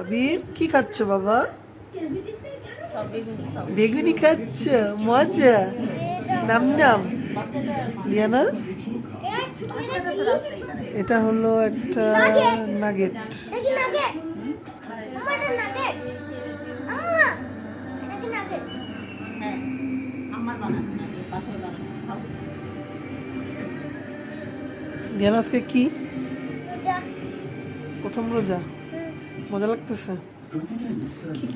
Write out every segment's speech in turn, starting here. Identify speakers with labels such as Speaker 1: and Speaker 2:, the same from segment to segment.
Speaker 1: আবির কি খাচ্ছ বাবা? বেগুনি খাচ্ছ, মজা। নাম নাম দিয়ানা। এটা হলো একটা নাগেট। দিয়ানা আজকে কি প্রথম রোজা? মজা লাগতেছে?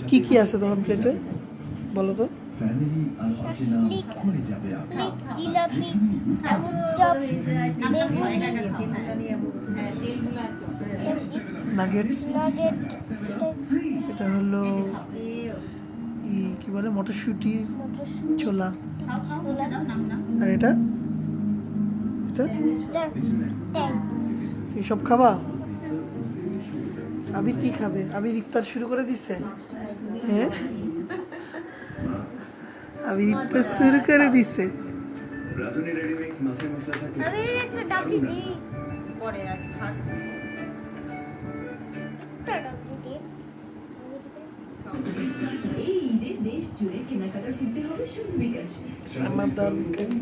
Speaker 1: কি কি আছে তোমার প্লেটে বলো তো? নাগেটস, এটা হলো কি বলে মটরশুঁটি ছোলা, আর এটা এটা তুমি সব খাবা? আবির কি খাবে? আবির ইফতার শুরু করে দিচ্ছে। হ্যাঁ, আবির ইফতার শুরু করে দিচ্ছে। রামাদান কারিম।